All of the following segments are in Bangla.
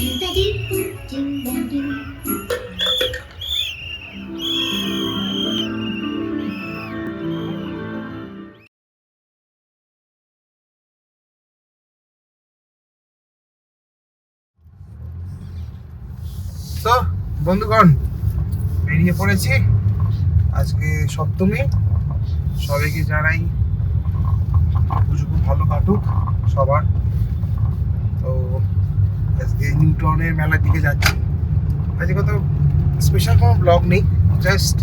তো বন্ধুগণ বেরিয়ে পড়েছি আজকে সপ্তমী। সবাইকে জানাই পুজো খুব ভালো কাটুক সবার। তো আজকে নিউটাউনের মেলার দিকে যাচ্ছি। আজকে কত স্পেশাল কোনো ব্লগ নেই, জাস্ট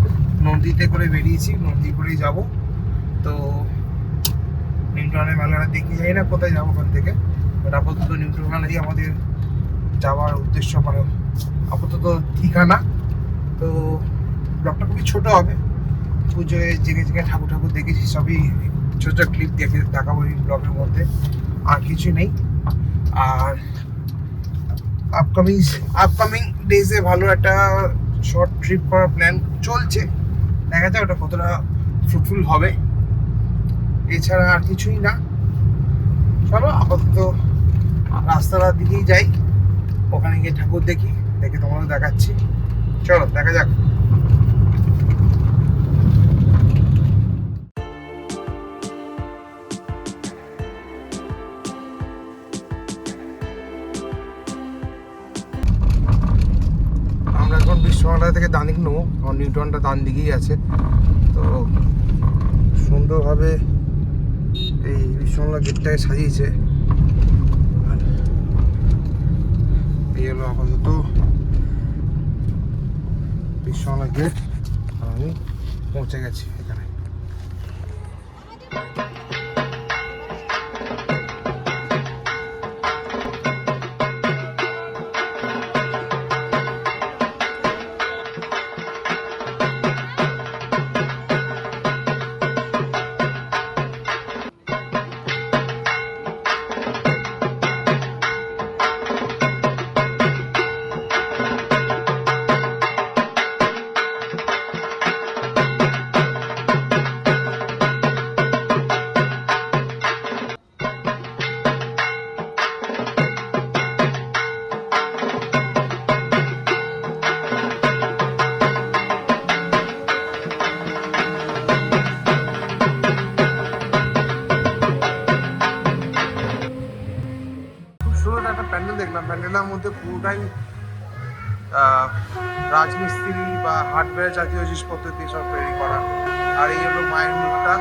নদীতে করে বেরিয়েছি, নদী করেই যাব। তো নিউটাউনের মেলাটা দেখে যাই না কোথায় যাবো ওখান থেকে, বাট আপাতত নিউটাউন মেলাই আমাদের যাওয়ার উদ্দেশ্য, মানে আপাতত ঠিকানা। তো ব্লগটা খুবই ছোট হবে, পুজোয় জেগে জেগে ঠাকুর ঠাকুর দেখেছি সবই ছোট ছোট ক্লিপ দেখে দেখাবো এই ব্লগের মধ্যে, আর কিছু নেই। আর আপকামিং ডেজে ভালো একটা শর্ট ট্রিপ করার প্ল্যান চলছে, দেখা যায় ওটা কতটা ফ্রুটফুল হবে। এছাড়া আর কিছুই না। চলো আপাতত রাস্তার দিকেই যাই, ওখানে গিয়ে ঠাকুর দেখি, দেখে তোমাদের দেখাচ্ছি। চলো দেখা যাক। আমরা এখন বিশ্ববাংলা থেকে ডান দিকে নেবো, আমার নিউটনটা ডান দিকেই আছে। তো সুন্দরভাবে এই বিশ্ববাংলা গেটটাকে সাজিয়েছে। এই হলো আপাতত বিশ্ববাংলা গেট, আর আমি পৌঁছে গেছি এখানে। প্যান্ডেল দেখলাম, প্যান্ডেলের মধ্যে পুরোটাই রাজমিস্ত্রি বা হার্ডওয়্যার জাতীয় জিনিসপত্র দিয়ে সব তৈরি করা। আর এই হলো মায়ের মুখটা।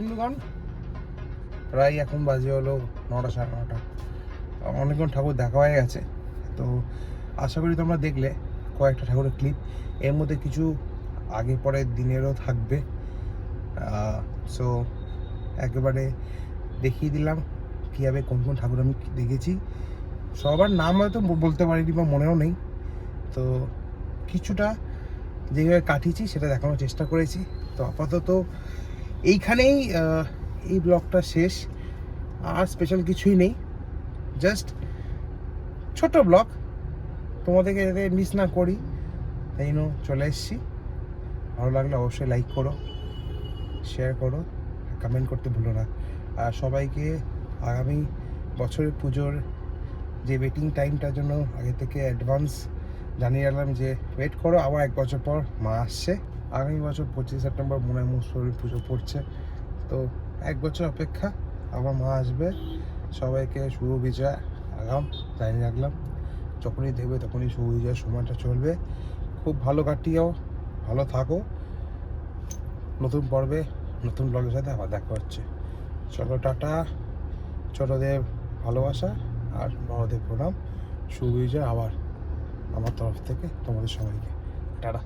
বন্ধুগণ, প্রায় এখন বাজে হলো 9টা 9:30। অনেকক্ষণ ঠাকুর দেখা হয়ে গেছে। তো আশা করি তোমরা দেখলে কয়েকটা ঠাকুরের ক্লিপ, এর মধ্যে কিছু আগে পরের দিনেরও থাকবে। সো একেবারে দেখিয়ে দিলাম কীভাবে কোন কোন ঠাকুর আমি দেখেছি। সবার নাম হয়তো বলতে পারিনি বা মনেও নেই, তো কিছুটা যেভাবে কাটিয়েছি সেটা দেখানোর চেষ্টা করেছি। তো আপাতত এইখানেই এই ব্লগটা শেষ। আর স্পেশাল কিছুই নেই, জাস্ট ছোট ব্লগ, তোমাদেরকে যাতে মিস না করি তাই জন্য চলে এসেছি। ভালো লাগলে অবশ্যই লাইক করো, শেয়ার করো, কমেন্ট করতে ভুলো না। আর সবাইকে আগামী বছরের পুজোর যে ওয়েটিং টাইমটার জন্য আগে থেকে অ্যাডভান্স জানিয়ে রাখলাম যে ওয়েট করো, আবার 1 বছর পর মা আসছে। আগামী বছর 25 সেপ্টেম্বর মনে হয় মুসলিম পুজো পড়ছে, তো 1 বছর অপেক্ষা, আবার মা আসবে। সবাইকে শুভ বিজয় আগাম জানিয়ে রাখলাম। যখনই দেখবে তখনই শুভ বিজয়ের সময়টা চলবে। খুব ভালো কাটিয়েও, ভালো থাকো। নতুন পর্বে নতুন ব্লগের সাথে আবার দেখা হচ্ছে। চলো টাটা। ছোটদের ভালোবাসা আর বড়দের প্রণাম। শুভ বিজয় আবার আমার তরফ থেকে তোমাদের সবাইকে। টাটা।